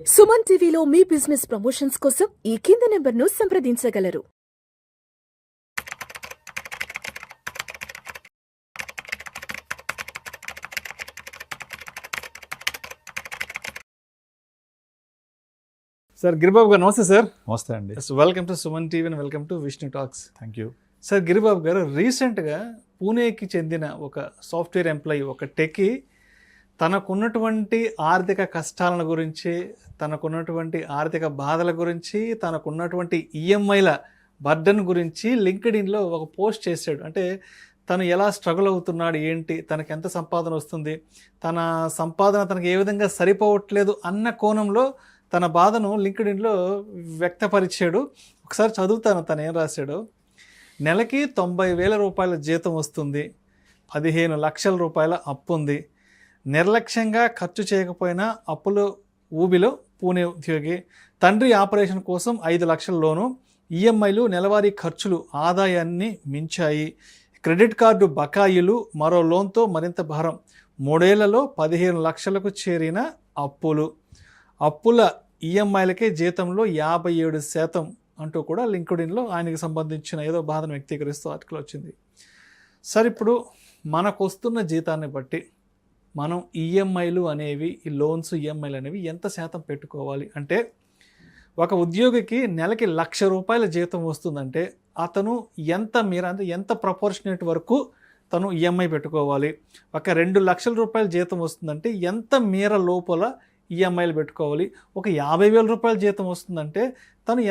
సుమన్ టీవీలో మీ business promotions కోసం ఈ కింది నెంబర్ను సంప్రదించగలరు. సార్ గిరిబాబు గారు నమస్తే సార్. నమస్తే అండి. Welcome to Suman TV and welcome to Vishnu talks. Thank you sir Giribabu గారు, రీసెంట్గా పూణేకి చెందిన ఒక సాఫ్ట్వేర్ ఎంప్లాయీ, ఒక టెక్కి తనకున్నటువంటి ఆర్థిక కష్టాల గురించి, తనకున్నటువంటి ఆర్థిక బాధల గురించి, తనకున్నటువంటి ఈఎంఐల బర్డన్ గురించి లింక్డ్ఇన్లో ఒక పోస్ట్ చేశాడు. అంటే తను ఎలా స్ట్రగుల్ అవుతున్నాడు, ఏంటి, తనకి ఎంత సంపాదన వస్తుంది, తన సంపాదన తనకి ఏ విధంగా సరిపోవట్లేదు అన్న కోణంలో తన బాధను లింక్డ్ఇన్లో వ్యక్తపరిచాడు. ఒకసారి చదువుతాను తను ఏం రాశాడో. నెలకి 90,000 రూపాయల జీతం వస్తుంది, 15 లక్షల రూపాయల అప్పు ఉంది, నిర్లక్ష్యంగా ఖర్చు చేయకపోయినా అప్పులు ఊబిలో పూణే ఉద్యోగి, తండ్రి ఆపరేషన్ కోసం 5 లక్షల లోను, ఈఎంఐలు, నెలవారీ ఖర్చులు ఆదాయాన్ని మించాయి, క్రెడిట్ కార్డు బకాయిలు, మరో లోన్తో మరింత భారం, 3 ఏళ్లలో 15 లక్షలకు చేరిన అప్పుల ఈఎంఐలకే జీతంలో 57% అంటూ కూడా లింక్డ్ఇన్లో ఆయనకి సంబంధించిన ఏదో బాధను వ్యక్తీకరిస్తూ ఆర్టికల్ వచ్చింది. సార్, ఇప్పుడు మనకు వస్తున్న జీతాన్ని బట్టి మనం ఈఎంఐలు అనేవి, ఈ లోన్స్ ఈఎంఐలు అనేవి ఎంత శాతం పెట్టుకోవాలి? అంటే ఒక ఉద్యోగికి నెలకి 1,00,000 రూపాయల జీతం వస్తుందంటే అతను ఎంత ప్రపోర్షనేట్ వరకు తను ఈఎంఐ పెట్టుకోవాలి? ఒక 2 లక్షల రూపాయల జీతం వస్తుందంటే ఎంత మేర లోపల ఈఎంఐలు పెట్టుకోవాలి? ఒక 50,000 రూపాయల జీతం వస్తుందంటే తను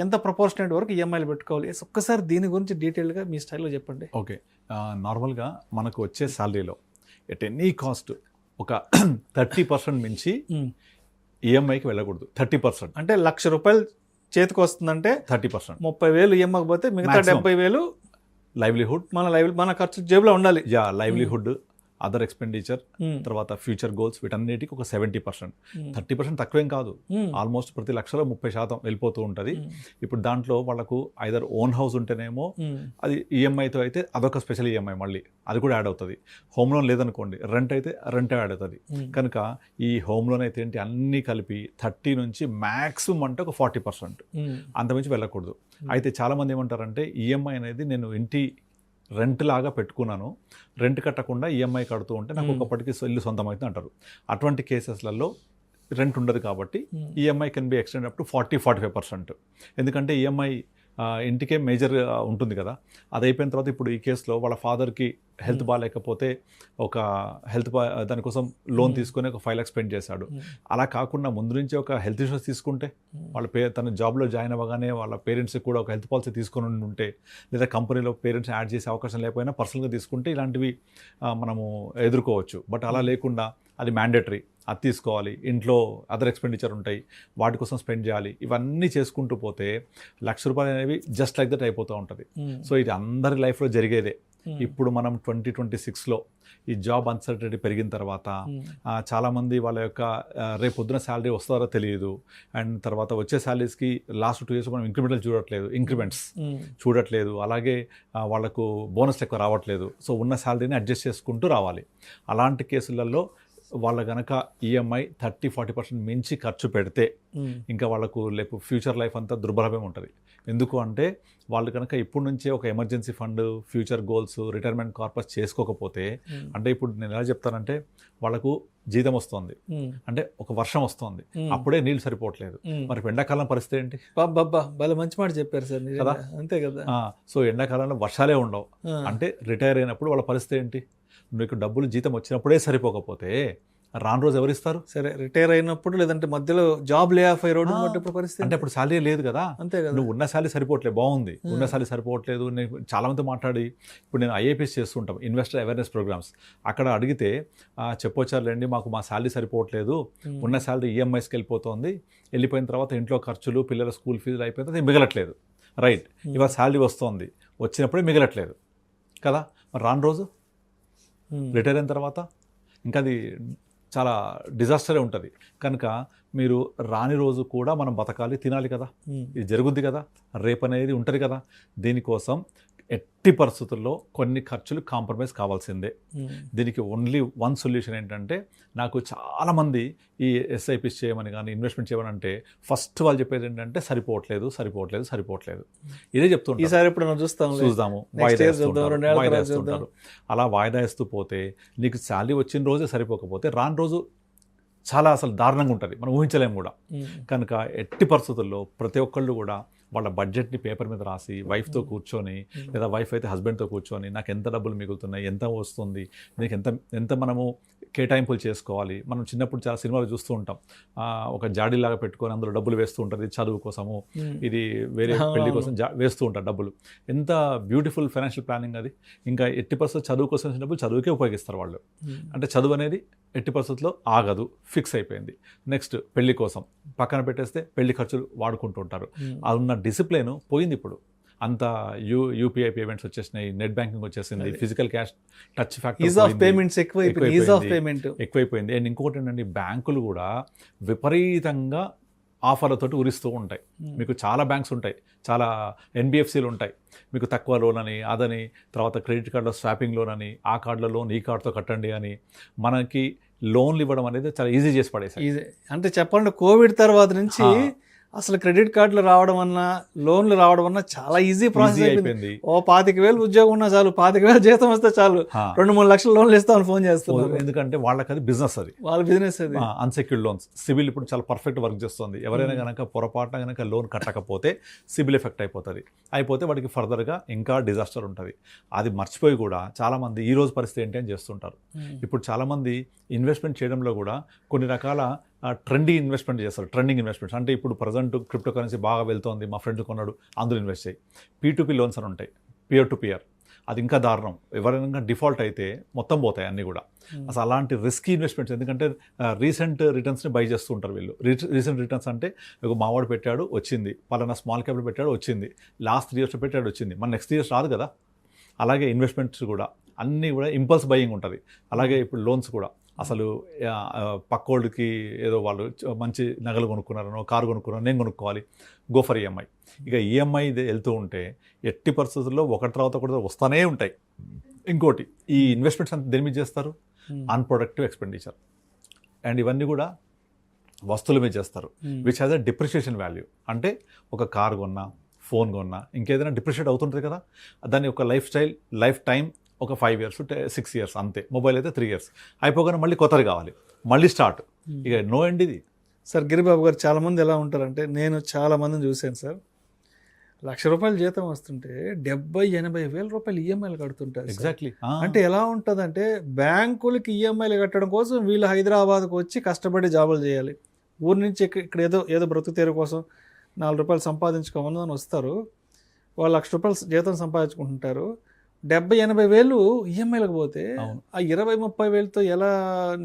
ఎంత ప్రపోర్షనేట్ వరకు ఈఎంఐలు పెట్టుకోవాలి? ఒక్కసారి దీని గురించి డీటెయిల్గా మీ స్టైల్లో చెప్పండి. ఓకే, నార్మల్గా మనకు వచ్చే శాలరీలో ఎట్ ఎనీ కాస్ట్ ఒక 30% మించి ఈఎంఐకి వెళ్ళకూడదు. 30% అంటే 1,00,000 రూపాయలు చేతికి వస్తుందంటే 30%, 30,000 ఈఎంఐకి పోతే మిగతా 70,000 లైవ్లీహుడ్, మన ఖర్చు జేబులో ఉండాలి. లైవ్లీహుడ్, అదర్ ఎక్స్పెండిచర్, తర్వాత ఫ్యూచర్ గోల్స్, వీటన్నిటికి ఒక 70%. 30% తక్కువేం కాదు. ఆల్మోస్ట్ ప్రతి 1,00,000లో 30% వెళ్ళిపోతూ ఉంటుంది. ఇప్పుడు దాంట్లో వాళ్ళకు ఐదర్ ఓన్ హౌస్ ఉంటేనేమో అది ఈఎంఐతో అయితే అదొక స్పెషల్ ఈఎంఐ, మళ్ళీ అది కూడా యాడ్ అవుతుంది. హోమ్ లోన్ లేదనుకోండి, రెంట్ అయితే రెంట్ యాడ్ అవుతుంది. కనుక ఈ హోమ్ లోన్ అయితే ఏంటి, అన్నీ కలిపి 30 నుంచి మ్యాక్సిమం అంటే ఒక 40%, అంతమించి వెళ్ళకూడదు. అయితే చాలామంది ఏమంటారంటే ఈఎంఐ అనేది నేను ఇంటి రెంట్ లాగా పెట్టుకున్నాను, రెంట్ కట్టకుండా ఈఎంఐ కడుతూ ఉంటే నాకు ఒకప్పటికి ఇల్లు సొంతమైతే అంటారు. అటువంటి కేసెస్లలో రెంట్ ఉండదు కాబట్టి EMI can be extend up to 40-45%. ఎందుకంటే ఈఎంఐ ఇంటికే మేజర్ ఉంటుంది కదా. అది అయిపోయిన తర్వాత ఇప్పుడు ఈ కేసులో వాళ్ళ ఫాదర్కి హెల్త్ బాగాలేకపోతే ఒక దానికోసం లోన్ తీసుకొని ఒక 5 lakhs స్పెండ్ చేశాడు. అలా కాకుండా ముందు నుంచి ఒక హెల్త్ ఇన్సూరెన్స్ తీసుకుంటే, తన జాబ్లో జాయిన్ అవ్వగానే వాళ్ళ పేరెంట్స్కి కూడా ఒక హెల్త్ పాలసీ తీసుకొని ఉంటే, లేదా కంపెనీలో పేరెంట్స్ యాడ్ చేసే అవకాశం లేకపోయినా పర్సనల్గా తీసుకుంటే ఇలాంటివి మనము ఎదుర్కోవచ్చు. బట్ అలా లేకుండా అది మ్యాండేటరీ, అది తీసుకోవాలి, ఇంట్లో అదర్ ఎక్స్పెండిచర్ ఉంటాయి, వాటి కోసం స్పెండ్ చేయాలి, ఇవన్నీ చేసుకుంటూ పోతే 1,00,000 రూపాయలు అనేవి జస్ట్ లైక్ దట్ అయిపోతూ ఉంటుంది. సో ఇది అందరి లైఫ్లో జరిగేదే. ఇప్పుడు మనం 2026లో ఈ జాబ్ అన్సర్టనిటీ పెరిగిన తర్వాత చాలామంది వాళ్ళ యొక్క రేపు పొద్దున శాలరీ వస్తారో తెలియదు, అండ్ తర్వాత వచ్చే శాలరీస్కి లాస్ట్ 2 years మనం ఇంక్రిమెంట్స్ చూడట్లేదు, అలాగే వాళ్ళకు బోనస్ ఎక్కువ రావట్లేదు. సో ఉన్న శాలరీని అడ్జస్ట్ చేసుకుంటూ రావాలి. అలాంటి కేసులలో వాళ్ళ కనుక ఈఎంఐ 30-40% మించి ఖర్చు పెడితే ఇంకా వాళ్ళకు లేపు ఫ్యూచర్ లైఫ్ అంతా దుర్భరమే ఉంటుంది. ఎందుకు అంటే వాళ్ళు కనుక ఇప్పటి నుంచే ఒక emergency fund, future goals, retirement corpus చేసుకోకపోతే, అంటే ఇప్పుడు నేను ఎలా చెప్తానంటే వాళ్ళకు జీతం వస్తుంది అంటే ఒక వర్షం వస్తుంది, అప్పుడే నీళ్ళు సరిపోవట్లేదు, మరి ఎండాకాలం పరిస్థితి ఏంటి? భలే మంచి మాట చెప్పారు సార్ కదా. అంతే కదా. సో ఎండాకాలంలో వర్షాలే ఉండవు, అంటే రిటైర్ అయినప్పుడు వాళ్ళ పరిస్థితి ఏంటి? మీకు డబ్బులు జీతం వచ్చినప్పుడే సరిపోకపోతే రాను రోజు ఎవరిస్తారు? సరే, రిటైర్ అయినప్పుడు, లేదంటే మధ్యలో జాబ్ లే ఆఫ్ అయ్యే రోడ్డు పరిస్థితి అంటే అప్పుడు శాలరీ లేదు కదా. అంతే కదా. నువ్వు ఉన్న శాలరీ సరిపోవట్లేదు, బాగుంది, ఉన్న శాలరీ సరిపోవట్లేదు. నేను చాలామంది మాట్లాడి, ఇప్పుడు నేను ఐఏపీఎస్ చేస్తుంటాం, ఇన్వెస్టర్ అవేర్నెస్ ప్రోగ్రామ్స్, అక్కడ అడిగితే చెప్పొచ్చారులేండి, మాకు మా శాలరీ సరిపోవట్లేదు, ఉన్న శాలరీ ఈఎంఐస్కి వెళ్ళిపోయిన తర్వాత ఇంట్లో ఖర్చులు, పిల్లల స్కూల్ ఫీజులు అయిపోయిన తర్వాత మిగలట్లేదు. రైట్, ఇవాళ శాలరీ వస్తుంది, వచ్చినప్పుడే మిగలట్లేదు కదా. మరి రాను రోజు రిటైర్ అయిన తర్వాత ఇంకా అది చాలా డిజాస్టరే ఉంటుంది. కనుక మీరు రాని రోజు కూడా మనం బతకాలి, తినాలి కదా, ఇది జరుగుద్ది కదా, రేపు అనేది ఉంటుంది కదా. దీనికోసం ఎట్టి పరిస్థితుల్లో కొన్ని ఖర్చులు కాంప్రమైజ్ కావాల్సిందే. దీనికి ఓన్లీ వన్ సొల్యూషన్ ఏంటంటే, నాకు చాలామంది ఈ ఎస్ఐపిస్ చేయమని కానీ ఇన్వెస్ట్మెంట్ చేయమని అంటే ఫస్ట్ వాళ్ళు చెప్పేది ఏంటంటే సరిపోవట్లేదు. ఇదే చెప్తుంటారు. ఈసారి ఇప్పుడు చూద్దాము, వాయిదా వేస్తుంటారు. అలా వాయిదా వేస్తూ పోతే నీకు శాలరీ వచ్చిన రోజే సరిపోకపోతే రాని రోజు చాలా అసలు దారుణంగా ఉంటుంది, మనం ఊహించలేము కూడా. కనుక ఎట్టి పరిస్థితుల్లో ప్రతి ఒక్కళ్ళు కూడా వాళ్ళ బడ్జెట్ని పేపర్ మీద రాసి వైఫ్తో కూర్చొని, లేదా వైఫ్ అయితే హస్బెండ్తో కూర్చొని, నాకు ఎంత డబ్బులు మిగులుతున్నాయి, ఎంత వస్తుంది, నీకు ఎంత మనము కేటాయింపులు చేసుకోవాలి. మనం చిన్నప్పుడు చాలా సినిమాలు చూస్తూ ఉంటాం, ఒక జాడీలాగా పెట్టుకొని అందులో డబ్బులు వేస్తూ ఉంటారు. ఇది చదువు కోసము, ఇది వేరే పెళ్లి కోసం వేస్తూ ఉంటారు డబ్బులు. ఎంత బ్యూటిఫుల్ ఫైనాన్షియల్ ప్లానింగ్ అది. ఇంకా ఎట్టి పరిస్థితుల్లో చదువు కోసం వచ్చిన డబ్బులు చదువుకే ఉపయోగిస్తారు వాళ్ళు. అంటే చదువు అనేది ఎట్టి పరిస్థితుల్లో ఆగదు, ఫిక్స్ అయిపోయింది. నెక్స్ట్ పెళ్లి కోసం పక్కన పెట్టేస్తే పెళ్లి ఖర్చులు వాడుకుంటూ ఉంటారు. అది ఉన్న డిసిప్లిన్ పోయింది ఇప్పుడు. అంత యూపీఐ పేమెంట్స్ వచ్చేసినాయి, నెట్ బ్యాంకింగ్ వచ్చేసింది, ఫిజికల్ క్యాష్ టచ్ ఎక్కువైపోయింది. అండ్ ఇంకొకటి ఏంటంటే, బ్యాంకులు కూడా విపరీతంగా ఆఫర్లతోటి ఉరిస్తూ ఉంటాయి. మీకు చాలా బ్యాంక్స్ ఉంటాయి, చాలా ఎన్బిఎఫ్సీలు ఉంటాయి. మీకు తక్కువ లోన్ అని, అదని, తర్వాత క్రెడిట్ కార్డులో స్వాపింగ్ లోన్ అని, ఆ కార్డులో లోన్ ఈ కార్డుతో కట్టండి అని, మనకి లోన్లు ఇవ్వడం అనేది చాలా ఈజీ చేసి పడేసాయి. అంటే చెప్పాలంటే కోవిడ్ తర్వాత నుంచి అసలు క్రెడిట్ కార్డులు రావడం అన్నా, లోన్లు రావడం అన్నా చాలా ఈజీ ప్రాసెస్ అయిపోయింది. 25,000 ఉద్యోగం ఉన్నా చాలు, 25,000 జీతం వస్తే చాలు, 2-3 లక్షల లోన్లు ఇస్తామని ఫోన్ చేస్తున్నారు. ఎందుకంటే వాళ్ళకి అది బిజినెస్, వాళ్ళ బిజినెస్ అది. అన్సెక్యూర్డ్ లోన్స్, సిబిల్ ఇప్పుడు చాలా పర్ఫెక్ట్ వర్క్ చేస్తుంది. ఎవరైనా కనుక పొరపాటున కనుక లోన్ కట్టకపోతే సిబిల్ ఎఫెక్ట్ అయిపోతే వాడికి ఫర్దర్గా ఇంకా డిజాస్టర్ ఉంటుంది. అది మర్చిపోయి కూడా చాలామంది ఈ రోజు పరిస్థితి ఏంటి అని చేస్తుంటారు. ఇప్పుడు చాలామంది ఇన్వెస్ట్మెంట్ చేయడంలో కూడా కొన్ని రకాల ట్రెండింగ్ ఇన్వెస్ట్మెంట్స్ అంటే, ఇప్పుడు ప్రజెంట్ క్రిప్టో కరెన్సీ బాగా వెళ్తోంది, మా ఫ్రెండ్ కొన్నాడు, అందులో ఇన్వెస్ట్ చేయి. P2P లోన్స్ అని ఉంటాయి, పియర్ టు పియర్. అది ఇంకా దారుణం. ఎవరైనా డిఫాల్ట్ అయితే మొత్తం పోతాయి అన్నీ కూడా. అసలు అలాంటి రిస్కీ ఇన్వెస్ట్మెంట్స్, ఎందుకంటే రీసెంట్ రిటర్న్స్ని బై చేస్తూ ఉంటారు వీళ్ళు. రీసెంట్ రిటర్న్స్ అంటే, ఒక మావాడు పెట్టాడు వచ్చింది, పలానా స్మాల్ క్యాపిటల్ పెట్టాడు వచ్చింది, లాస్ట్ 3 yearsలో పెట్టాడు వచ్చింది, మన నెక్స్ట్ 3 years రాదు కదా. అలాగే ఇన్వెస్ట్మెంట్స్ కూడా అన్నీ కూడా ఇంపల్స్ బయింగ్ ఉంటుంది. అలాగే ఇప్పుడు లోన్స్ కూడా అసలు పక్కోళ్ళకి ఏదో వాళ్ళు మంచి నగలు కొనుక్కున్నారనో, కారు కొనుక్కున్నారో, నేను కొనుక్కోవాలి, గో ఫర్ ఈఎంఐ. ఇక ఈఎంఐ వెళ్తూ ఉంటే ఎట్టి పరిస్థితుల్లో ఒకటి తర్వాత ఒకటి వస్తూనే ఉంటాయి. ఇంకోటి, ఈ ఇన్వెస్ట్మెంట్స్ అంతా దేని మీద చేస్తారు? Unproductive expenditure. అండ్ ఇవన్నీ కూడా వస్తువుల మీద చేస్తారు, which has a depreciation value. అంటే ఒక కారు కొన్నా, ఫోన్ కొన్నా, ఇంకేదైనా డిప్రిషియేట్ అవుతుంటుంది కదా. దాని యొక్క లైఫ్ టైం ఒక 5 years 6 years అంతే. మొబైల్ అయితే 3 years అయిపోగానే మళ్ళీ కొత్తది కావాలి, మళ్ళీ స్టార్ట్. ఇక నో ఎండ్ ఇది. సార్ గిరిబాబు గారు, చాలామంది ఎలా ఉంటారంటే, నేను చాలామందిని చూశాను సార్, ₹1,00,000 జీతం వస్తుంటే 70-80 వేల రూపాయలు ఈఎంఐలు కడుతుంటారు. ఎగ్జాక్ట్లీ. అంటే ఎలా ఉంటుందంటే, బ్యాంకులకి ఈఎంఐలు కట్టడం కోసం వీళ్ళు హైదరాబాద్కు వచ్చి కష్టపడి జాబులు చేయాలి. ఊరి నుంచి ఇక్కడ ఏదో బ్రతుకు తెరు కోసం ₹4 సంపాదించుకోమని వస్తారు. వాళ్ళు ₹1,00,000 జీతం సంపాదించుకుంటుంటారు. 70-80 వేలు ఈఎంఐలకు పోతే ఆ 20-30 వేలతో ఎలా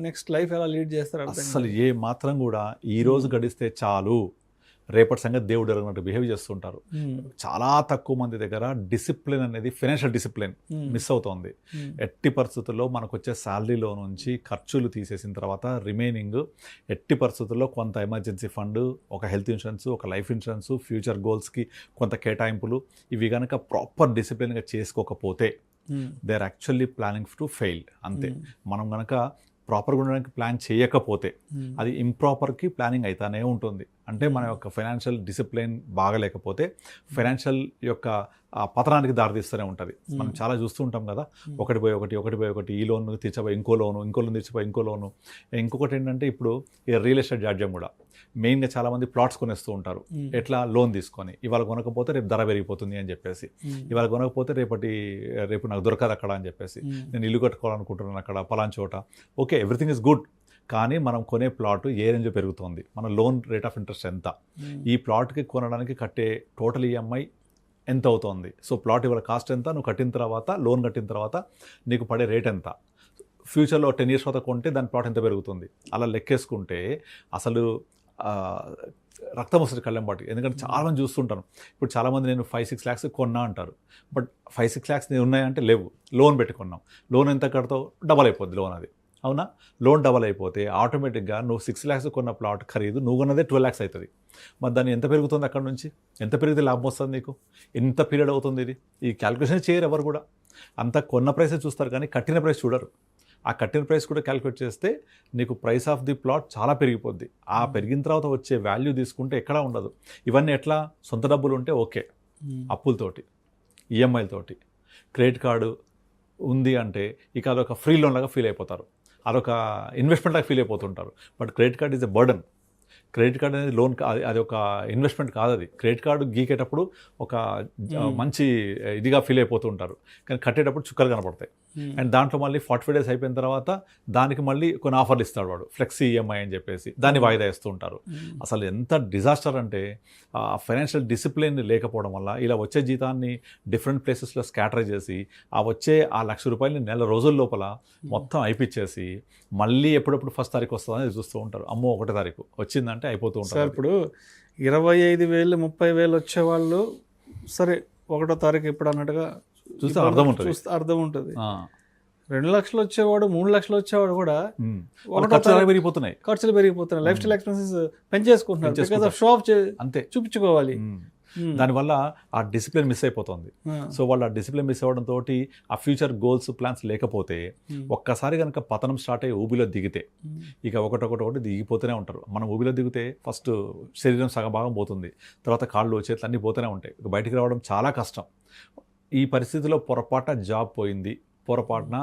నెక్స్ట్ లైఫ్ ఎలా లీడ్ చేస్తారు? అసలు ఏ మాత్రం కూడా ఈ రోజు గడిస్తే చాలు, రేపటి సంగతి దేవుడు అన్నట్టు బిహేవ్ చేస్తుంటారు. చాలా తక్కువ మంది దగ్గర డిసిప్లిన్ అనేది, ఫైనాన్షియల్ డిసిప్లిన్ మిస్ అవుతోంది. ఎట్టి పరిస్థితుల్లో మనకు వచ్చే శాలరీలో నుంచి ఖర్చులు తీసేసిన తర్వాత రిమైనింగ్ ఎట్టి పరిస్థితుల్లో కొంత ఎమర్జెన్సీ ఫండ్, ఒక హెల్త్ ఇన్సూరెన్స్, ఒక లైఫ్ ఇన్సూరెన్స్, ఫ్యూచర్ గోల్స్కి కొంత కేటాయింపులు, ఇవి కనుక ప్రాపర్ డిసిప్లిన్గా చేసుకోకపోతే they are actually planning to fail. అంతే. మనం కనుక ప్రాపర్గా ఉండడానికి ప్లాన్ చేయకపోతే అది ఇంప్రాపర్కి ప్లానింగ్ అవుతానే ఉంటుంది. అంటే మన యొక్క ఫైనాన్షియల్ డిసిప్లిన్ బాగలేకపోతే ఫైనాన్షియల్ యొక్క పతనానికి దారితీస్తూనే ఉంటుంది. మనం చాలా చూస్తూ ఉంటాం కదా, ఒకటి పోయి ఒకటి, ఈ లోన్ తీర్చబోయి ఇంకో లోన్ తీర్చిపోయి ఇంకో లోను. ఇంకొకటి ఏంటంటే, ఇప్పుడు ఈ రియల్ ఎస్టేట్ జాడ్యం కూడా మెయిన్గా చాలామంది ప్లాట్స్ కొనేస్తూ ఉంటారు. ఎట్లా? లోన్ తీసుకొని, ఇవాళ కొనకపోతే రేపు ధర పెరిగిపోతుంది అని చెప్పేసి, ఇవాళ కొనకపోతే రేపు నాకు దొరకదు అక్కడ అని చెప్పేసి, నేను ఇల్లు కట్టుకోవాలనుకుంటున్నాను అక్కడ పలానా చోట. Okay, everything is good. కానీ మనం కొనే ప్లాట్ ఏ రేంజ్ పెరుగుతుంది, మన లోన్ రేట్ ఆఫ్ ఇంట్రెస్ట్ ఎంత, ఈ ప్లాట్కి కొనడానికి కట్టే టోటల్ ఈఎంఐ ఎంత అవుతుంది, సో ప్లాట్ ఇవాళ కాస్ట్ ఎంత, నువ్వు కట్టిన తర్వాత, లోన్ కట్టిన తర్వాత నీకు పడే రేట్ ఎంత, ఫ్యూచర్లో 10 years తర్వాత కొంటే దాని ప్లాట్ ఎంత పెరుగుతుంది, అలా లెక్కేసుకుంటే అసలు రక్తం వస్తుంది కళ్ళెం పాటి. ఎందుకంటే చాలామంది చూస్తుంటాను, ఇప్పుడు చాలామంది నేను 5-6 lakhs కొన్నా అంటారు. బట్ 5-6 lakhs ఉన్నాయంటే లేవు, లోన్ పెట్టుకున్నాం, లోన్ ఎంత కడతావు, డబల్ అయిపోద్ది లోన్. అది అవునా? లోన్ డబల్ అయిపోతే ఆటోమేటిక్గా నువ్వు 6 lakhs కొన్న ప్లాట్ ఖరీదు నువ్వు కొన్నదే 12 lakhs అవుతుంది. మరి దాన్ని ఎంత పెరుగుతుంది అక్కడ నుంచి? ఎంత పెరిగితే లాభం వస్తుంది నీకు? ఎంత పీరియడ్ అవుతుంది ఇది? ఈ క్యాలిక్యులేషన్ చేయరు ఎవరు కూడా. అంతా కొన్న ప్రైసే చూస్తారు కానీ కట్టిన ప్రైస్ చూడరు. ఆ కట్టిన ప్రైస్ కూడా క్యాలిక్యులేట్ చేస్తే నీకు ప్రైస్ ఆఫ్ ది ప్లాట్ చాలా పెరిగిపోద్ది. ఆ పెరిగిన తర్వాత వచ్చే వాల్యూ తీసుకుంటే ఎక్కడా ఉండదు. ఇవన్నీ ఎట్లా? సొంత డబ్బులు ఉంటే ఓకే, అప్పులతోటి, ఈఎంఐలతోటి, క్రెడిట్ కార్డు ఉంది అంటే ఇక అదొక ఫ్రీ లోన్ లాగా ఫీల్ అయిపోతారు, అదొక ఇన్వెస్ట్మెంట్ లాగా ఫీల్ అయిపోతుంటారు. But credit card is a burden. Credit card అనేది లోన్ అది ఒక ఇన్వెస్ట్మెంట్ కాదు. అది క్రెడిట్ కార్డు గీకేటప్పుడు ఒక మంచి ఇదిగా ఫీల్ అయిపోతూ ఉంటారు, కానీ కట్టేటప్పుడు చుక్కలు కనపడతాయి. అండ్ దాంట్లో మళ్ళీ 45 days అయిపోయిన తర్వాత దానికి మళ్ళీ కొన్ని ఆఫర్లు ఇస్తాడు వాడు, ఫ్లెక్సీ ఈఎంఐ అని చెప్పేసి దాన్ని వాయిదా వేస్తూ ఉంటారు. అసలు ఎంత డిజాస్టర్ అంటే ఫైనాన్షియల్ డిసిప్లిన్ లేకపోవడం వల్ల ఇలా వచ్చే జీతాన్ని డిఫరెంట్ ప్లేసెస్లో స్కాటర్ చేసి ఆ వచ్చే ఆ ₹1,00,000 నెల రోజుల లోపల మొత్తం అయిపిచ్చేసి మళ్ళీ ఎప్పుడప్పుడు 1st తారీఖు వస్తుందని చూస్తూ ఉంటారు. అమ్మో 1వ తారీఖు వచ్చిందంటే అయిపోతూ ఉంటారు. సార్ ఇప్పుడు 25,000 30,000 వచ్చేవాళ్ళు సరే 1వ తారీఖు ఇప్పుడు అన్నట్టుగా చూస్తే అర్థం ఉంటుంది. అర్థం ఉంటుంది. 2 లక్షలు వచ్చేవాడు 3 లక్షలు వచ్చేవాడు కూడా ఖర్చులు పెరిగిపోతున్నాయి. లైఫ్ స్టైల్ ఎక్స్పెన్సెస్ పెంచేసుకుంటున్నారు. బికాజ్ ఆఫ్ షో ఆఫ్ అంతే చూపించుకోవాలి. దానివల్ల ఆ డిసిప్లిన్ మిస్ అయిపోతుంది. సో వాళ్ళు ఆ డిసిప్లిన్ మిస్ అవ్వడం తోటి ఆ ఫ్యూచర్ గోల్స్ ప్లాన్స్ లేకపోతే ఒక్కసారి కనుక పతనం స్టార్ట్ అయ్యి ఊబిలో దిగితే ఇక ఒకటి దిగిపోతూనే ఉంటారు. మనం ఊబిలో దిగితే ఫస్ట్ శరీరం సగం భాగం పోతుంది, తర్వాత కాళ్ళు చేతులు అన్నీ పోతూనే ఉంటాయి. ఇక బయటికి రావడం చాలా కష్టం. ఈ పరిస్థితిలో పొరపాటున జాబ్ పోయింది, పొరపాటున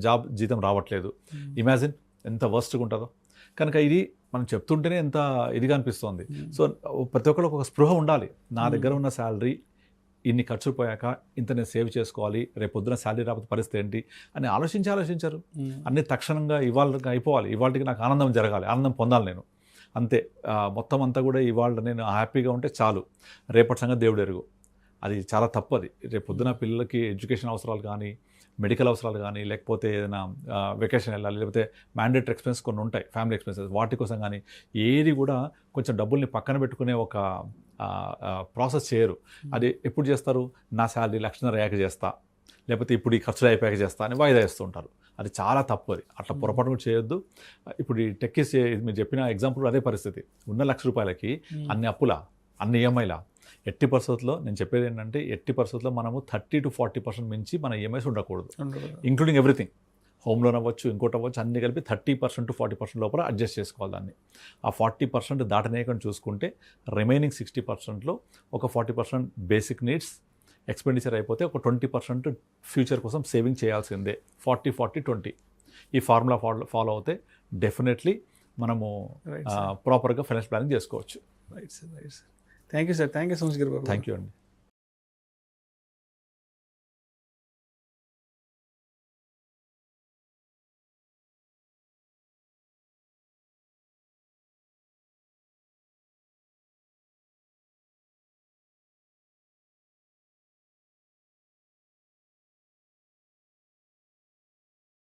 జాబ్ జీతం రావట్లేదు. ఇమాజిన్ ఎంత వర్స్ట్గా ఉంటుందో. కనుక ఇది మనం చెప్తుంటేనే ఎంత ఇదిగా అనిపిస్తుంది. సో ప్రతి ఒక్కరికి ఒక స్పృహ ఉండాలి. నా దగ్గర ఉన్న శాలరీ ఇన్ని ఖర్చు పోయాక ఇంత నేను సేవ్ చేసుకోవాలి, రేపు పొద్దున శాలరీ రాకపోతే పరిస్థితి ఏంటి అని ఆలోచించారు. అన్ని తక్షణంగా ఇవాళ అయిపోవాలి, ఇవాళకి నాకు ఆనందం జరగాలి, ఆనందం పొందాలి నేను, అంతే. మొత్తం అంతా కూడా ఇవాళ నేను హ్యాపీగా ఉంటే చాలు, రేపటి సంగతి దేవుడు ఎరుగు. అది చాలా తప్పు. అది రేపు పొద్దున పిల్లలకి ఎడ్యుకేషన్ అవసరాలు కానీ, మెడికల్ అవసరాలు కానీ, లేకపోతే ఏదైనా వెకేషన్ వెళ్ళాలి, లేకపోతే మ్యాండేటరీ ఎక్స్పెన్స్ కొన్ని ఉంటాయి, ఫ్యామిలీ ఎక్స్పెన్సెస్, వాటి కోసం కానీ ఏది కూడా కొంచెం డబ్బుల్ని పక్కన పెట్టుకునే ఒక ప్రాసెస్ చేయరు. అది ఎప్పుడు చేస్తారు? నా శాలరీ 1,00,000 అయ్యాక చేస్తా, లేకపోతే ఇప్పుడు ఈ ఖర్చులు అయిపోయాక చేస్తా అని వాయిదా వేస్తూ ఉంటారు. అది చాలా తప్పు. అది అట్లా పొరపాటు కూడా చేయొద్దు. ఇప్పుడు ఈ టెక్కీస్ మీరు చెప్పిన ఎగ్జాంపుల్ అదే పరిస్థితి. ఉన్న ₹1,00,000 అన్ని అప్పులా, అన్ని ఈఎంఐలా. ఎట్టి పరిస్థితుల్లో నేను చెప్పేది ఏంటంటే, ఎట్టి పరిస్థితుల్లో మనము 30 to 40% మించి మన ఈఎంఐస్ ఉండకూడదు, ఇంక్లూడింగ్ ఎవ్రీథింగ్. హోమ్ లోన్ అవ్వచ్చు, ఇంకోటి అవ్వచ్చు, అన్ని కలిపి 30% to 40% లోపల అడ్జస్ట్ చేసుకోవాలి దాన్ని. ఆ 40% దాటనేయకుండా చూసుకుంటే రిమైనింగ్ 60%లో ఒక 40% బేసిక్ నీడ్స్ ఎక్స్పెండిచర్ అయిపోతే ఒక 20% ఫ్యూచర్ కోసం సేవింగ్ చేయాల్సిందే. 40-40-20 ఈ ఫార్ములా ఫాలో అవుతే డెఫినెట్లీ మనము ప్రాపర్గా ఫైనాన్స్ ప్లానింగ్ చేసుకోవచ్చు. Right sir. Thank you sir. Thank you so much Giribabu. Thank you అండి.